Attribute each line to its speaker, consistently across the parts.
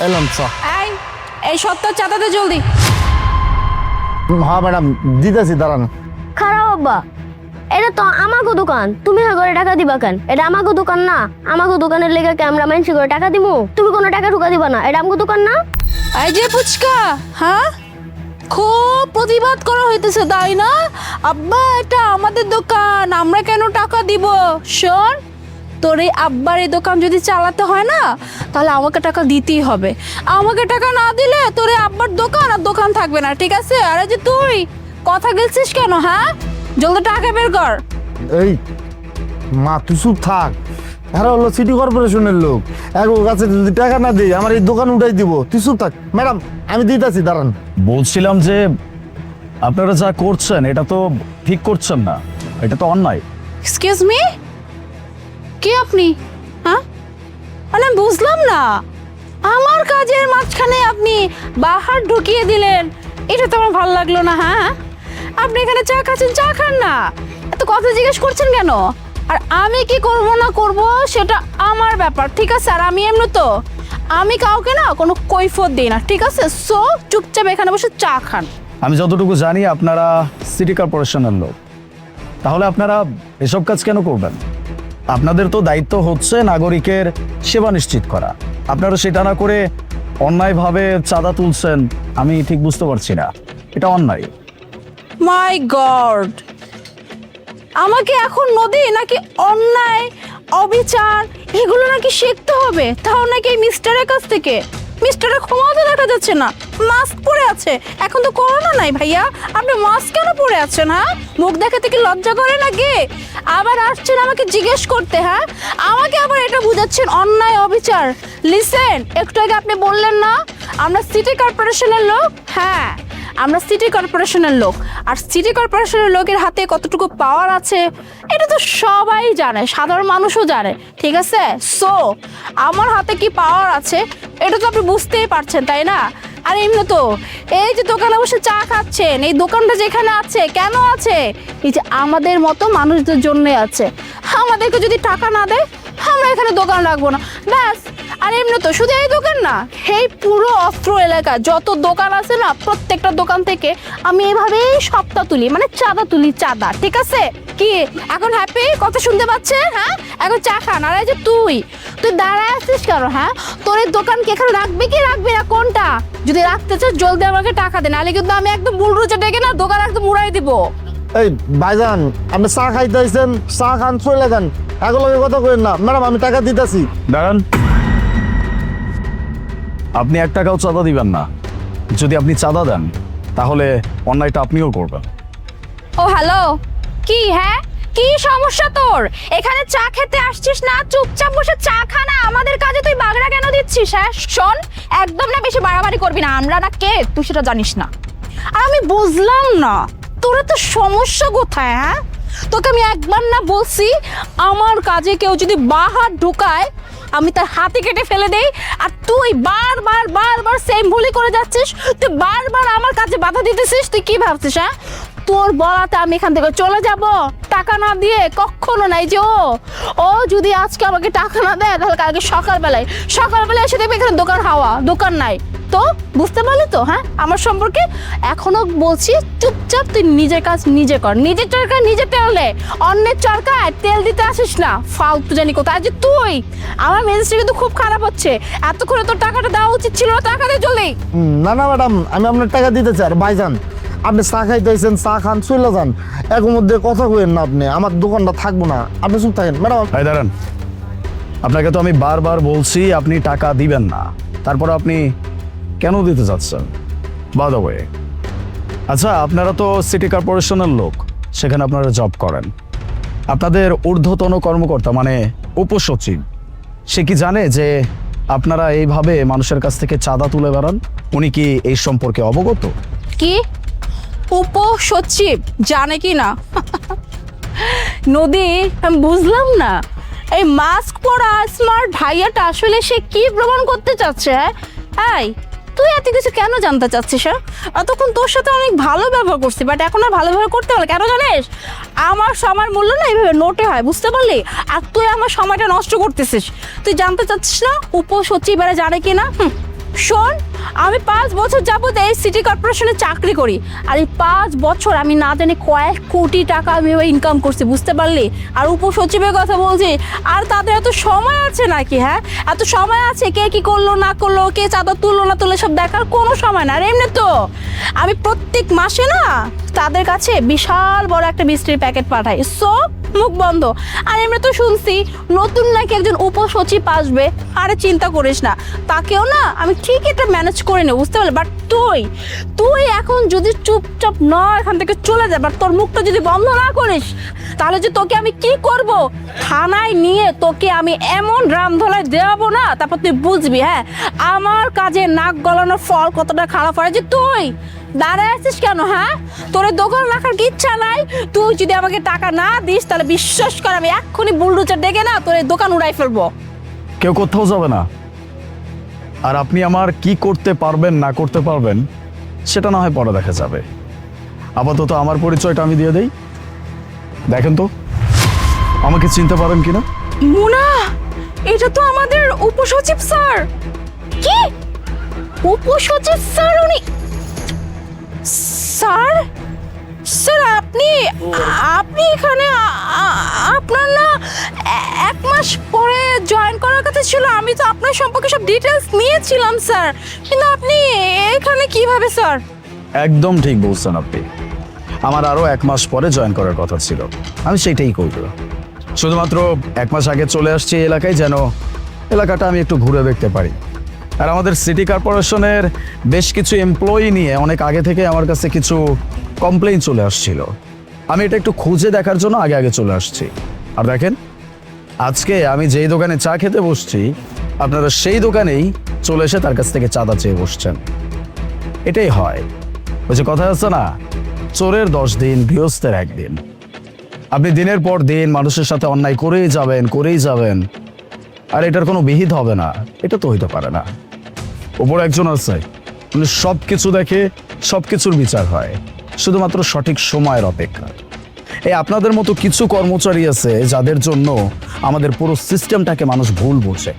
Speaker 1: এলাম চা।
Speaker 2: এই সপ্তাহ চাঁদা দে জলদি।
Speaker 1: হ্যাঁ ম্যাডাম দিতেছি, দাঁড়ান।
Speaker 3: খারাপ আব্বা, এটা তো আমাগো দোকান, তুমি করে টাকা দিবা কেন? এটা আমাগো দোকান না। আমাগো দোকানের লেগে কি আমরা মানুষ করে টাকা দিমু? তুমি কোনো টাকা ঢুকা দিবা না, এটা আমাগো দোকান না।
Speaker 2: এই যে পুচকা, হ্যাঁ খুব প্রতিবাদ করা হইতেছে তাই না? আব্বা এটা আমাদের দোকান, আমরা কেন টাকা দিব? শোন, তোর এই আব্বার এই দোকান যদি চালাতে হয় না, তাহলে আমাকে টাকা দিতেই হবে। আমাকে টাকা না দিলে তোর এই আব্বার দোকান আর দোকান থাকবে না, ঠিক আছে? আরে যে তুই কথা গেলছিস কেন? হ্যাঁ জলদি টাকা বের কর।
Speaker 1: এই মা তুই চুপ থাক, এরা হলো সিটি কর্পোরেশনের লোক, এক কাছে যদি টাকা না দিই আমার এই দোকান উঠাই দিব। তুই চুপ থাক। ম্যাডাম আমি দিতেছি, দাঁড়ান।
Speaker 4: বলছিলাম যে আপনারা যা করছেন এটা তো ঠিক করছেন না, এটা তো অন্যায়।
Speaker 2: এক্সকিউজ মি, কে আপনি? হ্যাঁ মানে আমি বুঝলাম না, আমার কাজের মাঝখানে আপনি বাহার ঢুকিয়ে দিলেন, এটা তো আমার ভালো লাগলো না। হ্যাঁ আপনি এখানে চা খাচ্ছেন, চা খান না, এত কথা জিজ্ঞেস করছেন কেন? আর আমি কি করব না করব সেটা আমার ব্যাপার, ঠিক আছে? আর আমি এমনি তো আমি কাউকে না কোনো কৈফিয়ত দিই না, ঠিক আছে? সো চুপচাপ এখানে বসে চা খান।
Speaker 4: আমি যতটুকু জানি আপনারা সিটি কর্পোরেশনের লোক, তাহলে আপনারা এসব কাজ কেন করবেন? আপনাদের তো দায়িত্ব হচ্ছে নাগরিকের সেবা নিশ্চিত করা, আপনারা সেটা না করে অন্যায়ভাবে চাঁদা তুলছেন। আমি ঠিক বুঝতে পারছি না, এটা অন্যায়।
Speaker 2: মাই গড, আমাকে এখন নদী নাকি অন্যায় অবিচার এগুলো নাকি শিখতে হবে? তাও নাকি এই মিস্টারের কাছ থেকে? মিস্টারের ক্ষমা তো দেখা যাচ্ছে না, মাস্ক পরে আছে। এখন তো করোনা নাই ভাইয়া, আপনি মাস্ক কেন পরে আছেন? হ্যাঁ মুখ দেখাতে কি লজ্জা করে নাকি? আবার আসছেন আমাকে জিজ্ঞেস করতে, হ্যাঁ আমাকে আবার এটা বুঝাচ্ছেন অন্যায় অবিচার। লিসেন, একটু আগে আপনি বললেন না আমরা সিটি কর্পোরেশনের লোক? হ্যাঁ আমরা সিটি কর্পোরেশনের লোক, আর সিটি কর্পোরেশনের লোকের হাতে কতটুকু পাওয়ার আছে এটা তো সবাই জানে, সাধারণ মানুষও জানে, ঠিক আছে? সো আমার হাতে কি পাওয়ার আছে এটা তো আপনি বুঝতেই পারছেন, তাই না? আর এমনি তো এই যে দোকানে বসে চা খাচ্ছেন, এই দোকানটা যেখানে আছে কেন আছে? এই যে আমাদের মতো মানুষদের জন্য আছে। আমাদেরকে যদি টাকা না দেয় আমরা এখানে দোকান রাখবো না, ব্যাস। আর এমনি তো শুধু এই দোকান না, এই পুরো অস্ত্র এলাকা যত দোকান আছে না, প্রত্যেকটা দোকান থেকে আমি এভাবেই সপ্তাহ তুলি, মানে চাঁদা তুলি, চাঁদা, ঠিক আছে? কি এখন হ্যাপি? কথা শুনতে পাচ্ছে? হ্যাঁ এখন চা খান। আর এই যে তুই দাঁড়ায় আসছিস কেন? হ্যাঁ তোর এই দোকান কি এখানে রাখবি কি রাখবি না, কোনটা? যদি রাখতে চাস জলদি আমাকে টাকা দে, নাহলে কিন্তু আমি একদম বুলডোজার ডেকে না দোকান একদম উড়াই দিব।
Speaker 1: এই ভাইজান আপনি চা খাইতে আইছেন, চা খান চলে যান, এগুলো কথা কইেন না। ম্যাডাম আমি টাকা দিতেছি।
Speaker 4: দাঁড়ান, আপনি 1 টাকাও চাঁদা দিবেন না। যদি আপনি চাঁদা দেন তাহলে অন্যায়টা আপনিও করবেন।
Speaker 2: ও হ্যালো, কি? হ্যাঁ কি সমস্যা তোর? এখানে চা খেতে আসছিস না, চুপচাপ বসে চা খা না, আমাদের কাজে তুই বাগড়া কেন দিচ্ছিস? হ্যাঁ শোন, একদম না বেশি বাড়াবাড়ি করবি না, আমরা না কে তুই সেটা জানিস না। আর আমি বুঝলাম না তোর তো সমস্যা কোথায়? হ্যাঁ তোকে আমি একবার না বলছি আমার কাজে কেউ যদি বাহার ঢুকায় আমি তার হাতে কেটে ফেলে দেই, আর তুই বারবার বারবার সেম ভুলই করে যাচ্ছিস, তুই বারবার আমার কাজে বাধা দিতেছিস। তুই কি ভাবছিস? হ্যাঁ তোর বলাতে আমি এখান থেকে চলে যাব টাকা না দিয়ে? কখনো নাই। যে ও যদি আজকে আমাকে টাকা না দেয় তাহলে কালকে সকালবেলায় এসে দেখবে এখানে দোকান হাওয়া, দোকান নাই। তো বুঝতে পারলি তো? হ্যাঁ আমার সম্পর্কে এখনো বলছি, চুপচাপ তুই নিজের কাজ নিজে কর, নিজের চরকায় নিজে তেল দে, অন্যের চরকায় তেল দিতে আসিস না, ফালতু জানি কোথায়। যে তুই আমার মেজাজটা কিন্তু খুব খারাপ হচ্ছে, এতক্ষণে তোর টাকাটা দেওয়া উচিত ছিল, টাকা দে জলদি।
Speaker 1: না না ম্যাডাম আমি আপনার টাকা দিতেছি। আর ভাইজান আপনি চা খাইতে আইছেন, চা খান চলে যান, এর মধ্যে কথা কইেন না। আপনি আমার দোকানটা থাকবো না, আপনি চুপ থাকেন। ম্যাডাম
Speaker 4: এই দাঁড়ান, আপনাকে তো আমি বারবার বলছি আপনি টাকা দিবেন না, তারপর আপনি কেন দিতে যাচ্ছেন? বাই দ্য ওয়ে, আচ্ছা আপনারা তো সিটি কর্পোরেশনের লোক, সেখানে আপনারা জব করেন, আপনাদের ঊর্ধ্বতন কর্মকর্তা মানে উপসচিব, সে কি জানে যে আপনারা এইভাবে মানুষের কাছ থেকে চাঁদা তুলে বেড়ান? উনি কি এই সম্পর্কে অবগত?
Speaker 2: কি উপসচিব জানে কি না? নদী আমি বুঝলাম না, এই মাস্ক পরা স্মার্ট ভাইয়াটা আসলে সে কি প্রমাণ করতে চাচ্ছে? হ্যাঁ তুই এত কিছু কেন জানতে চাচ্ছিস? এতক্ষণ তোর সাথে অনেক ভালো ব্যবহার করছি, বাট এখন আর ভালো ব্যবহার করতে পারলে কেন জানিস? আমার সময়ের মূল্য না এইভাবে নোটে হয়, বুঝতে পারলি? আর তুই আমার সময়টা নষ্ট করতেছিস। তুই জানতে চাচ্ছিস না উপসচিব এরা জানে কি না? শোন, আমি 5 বছর যাবত এই সিটি কর্পোরেশনে চাকরি করি, আর এই 5 বছর আমি না জানি কয়েক কোটি টাকা আমি ইনকাম করছি, বুঝতে পারলি? আর উপসচিবের কথা বলছি, আর তাদের এত সময় আছে নাকি? হ্যাঁ, এত সময় আছে কে কি করলো না করলো, কে চাঁদা তুললো না তুললো সব দেখার কোনো সময় না। আর এমনি তো আমি প্রত্যেক মাসে না তাদের কাছে বিশাল বড় একটা মিষ্টির প্যাকেট পাঠাই, সো মুখ বন্ধ। আর এমনি তো শুনছি নতুন নাকি একজন উপসচিব আসবে। আরে চিন্তা করিস না, তাকেও না আমি ঠিক এটা ম্যানেজ করে নেব, বুঝতে পারলি? বাট তুই এখন যদি চুপচাপ না এখান থেকে চলে যা, বাট তোর মুখটা যদি বন্ধ না করিস, তাহলে যে তোকে আমি কি করব, থানায় নিয়ে তোকে আমি এমন রামধলায় দেওয়াবো না, তারপর তুই বুঝবি হ্যাঁ আমার কাজে নাক গলানোর ফল কতটা খারাপ হয়। যে তুই দাঁড়ায় আছিস কেন? হ্যাঁ, তোর এই দোকান রাখার কি ইচ্ছা নাই? তুই যদি আমাকে টাকা না দিস তাহলে বিশ্বাস কর আমি এক্ষুনি বুলডোজার ডেকে না তোর এই দোকান উড়াই ফেলবো।
Speaker 4: কেউ কোথাও যাবে না। আর আপনি আমার কি করতে পারবেন না করতে পারবেন সেটা না হয় পরে দেখা যাবে। আপাতত আমার পরিচয়টা আমি দিয়ে দেই। দেখেন তো আমাকে চিনতে পারেন কিনা।
Speaker 2: মুনা, এটা তো আমাদের উপসচিব স্যার। কি উপসচিব স্যার? উনি স্যার? স্যার আপনি এখানে আপনার না 1 মাস পরে জয়েন করার কথা ছিল। আমি তো আপনার সম্পর্কে সব ডিটেলস নিয়েছিলাম স্যার, কিন্তু আপনি এখানে কিভাবে স্যার?
Speaker 4: একদম ঠিক বলছেন আপনি। আমার আরো 1 মাস পরে জয়েন করার কথা ছিল, আমি সেটাই করব। শুধুমাত্র 1 মাস আগে চলে আসছি এই এলাকায়, যেন এলাকাটা আমি একটু ঘুরে দেখতে পারি। আর আমাদের সিটি কর্পোরেশনের বেশ কিছু এমপ্লয়ি নিয়ে অনেক আগে থেকে আমার কাছে কিছু কমপ্লেইন চলে আসছিল। আমি এটা একটু খুঁজে দেখার জন্য আগে চলে আসছি। আর দেখেন, আজকে আমি যেই দোকানে চা খেতে বসছি, আপনারা সেই দোকানেই চলে এসে তার কাছ থেকে চাঁদা চেয়ে বসছেন। এটাই হয়, ওই যে কথা আছে না, চোরের 10 দিন গৃহস্থের 1 দিন। আপনি দিনের পর দিন মানুষের সাথে অন্যায় করেই যাবেন, আর এটার কোনো বিহিত হবে না, এটা তো হইতে পারে না। উপর একজন আছে, উনি সব কিছু দেখে, সব কিছুর বিচার হয়, শুধুমাত্র সঠিক সময়ের অপেক্ষা। এই আপনাদের মতো কিছু কর্মচারী আছে যাদের জন্য আমাদের পুরো সিস্টেমটাকে মানুষ ভুল বোঝে।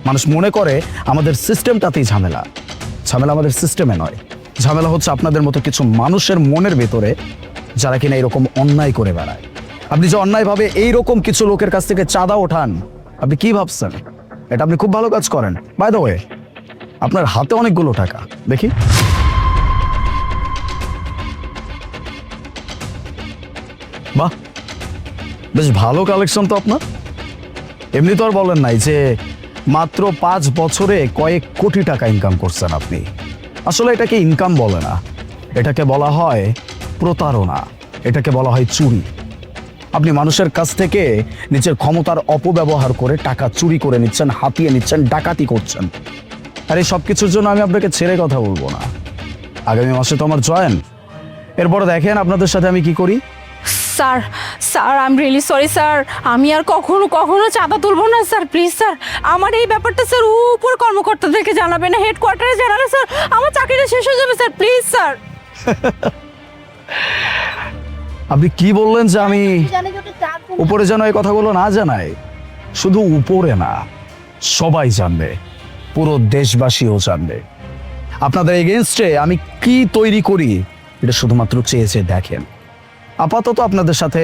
Speaker 4: মানুষ মনে করে আমাদের সিস্টেমটাতেই ঝামেলা আমাদের সিস্টেমে নয়। ঝামেলা হচ্ছে আপনাদের মতো কিছু মানুষের মনের ভেতরে, যারা কিনা এরকম অন্যায় করে বেড়ায়। আপনি যে অন্যায়ভাবে এইরকম কিছু লোকের কাছ থেকে চাঁদা ওঠান, আপনি কি ভাবছেন? এটা আপনি খুব ভালো কাজ করেন। বাই দ্য ওয়ে, আপনার হাতে অনেকগুলো টাকা, দেখি। বাহ, বেশ ভালো কালেকশন তো আপনার। এমনি তো আর বলেন নাই যে মাত্র 5 বছরে কয়েক কোটি টাকা ইনকাম করছেন আপনি। আসলে এটাকে ইনকাম বলে না, এটাকে বলা হয় প্রতারণা, এটাকে বলা হয় চুরি। আপনি মানুষের কাছ থেকে নিজের ক্ষমতার অপব্যবহার করে টাকা চুরি করে নিচ্ছেন, হাতিয়ে নিচ্ছেন, ডাকাতি করছেন। আর এই সব কিছুর জন্য আমি আপনাকে ছেড়ে কথা বলবো না। আগামী মাসে তো আমার জয়েন, এরপরে দেখেন আপনাদের সাথে আমি কি করি।
Speaker 2: Sir I am really sorry sir, আমি আর কখনো চাঁদা তুলবো না স্যার, প্লিজ স্যার। আমার এই ব্যাপারটা স্যার উপর কর্মকর্তাদেরকে জানাবেন না, হেডকোয়ার্টারে জানালে স্যার আমার চাকরিটা শেষ হয়ে যাবে স্যার, প্লিজ স্যার।
Speaker 4: আপনি কি বললেন যে আমি উপরে যেন এই কথাগুলো না জানাই? শুধু উপরে না, সবাই জানবে, পুরো দেশবাসীও জানবে। আপনাদের এগেইনস্টে আমি কি তৈরি করি এটা শুধুমাত্র চেয়ে দেখেন। আপাতত আপনাদের সাথে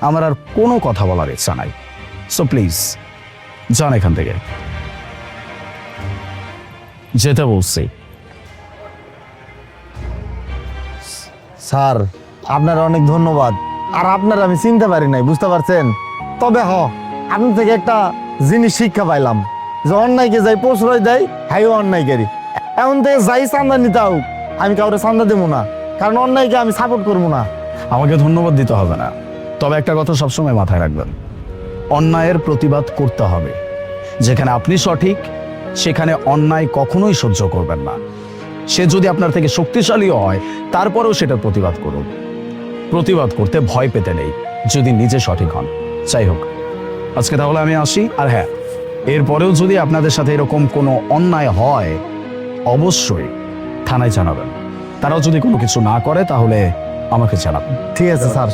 Speaker 4: আমার আর কোনো কথা বলার ইচ্ছা নাই, সো প্লিজ যান এখান থেকে, যেতে বলছি।
Speaker 1: স্যার আপনার অনেক ধন্যবাদ। আর আপনার আমি চিনতে পারি নাই, বুঝতে পারছেন? তবে আপনার থেকে একটা জিনিস শিক্ষা পাইলাম, যে অন্যায়কে যাই প্রশ্রয় দেয়, হাইও অন্যায়কারী। এখন থেকে যাই চান্দা নিতে হোক, আমি কাউরে চান্দা দেবো না, কারণ অন্যায়কে আমি সাপোর্ট করবো না।
Speaker 4: আমাকে ধন্যবাদ দিতে হবে না, তবে একটা কথা সবসময় মাথায় রাখবেন, অন্যায়ের প্রতিবাদ করতে হবে। যেখানে আপনি সঠিক, সেখানে অন্যায় কখনোই সহ্য করবেন না। সে যদি আপনার থেকে শক্তিশালীও হয়, তারপরেও সেটার প্রতিবাদ করুন। প্রতিবাদ করতে ভয় পেতে নেই, যদি নিজে সঠিক হন। যাই হোক, আজকে তাহলে আমি আসি। আর হ্যাঁ, এরপরেও যদি আপনাদের সাথে এরকম কোনো অন্যায় হয়, অবশ্যই থানায় জানাবেন। তারাও যদি কোনো কিছু না করে তাহলে আমাকে জানাবেন।
Speaker 1: ঠিক আছে স্যার।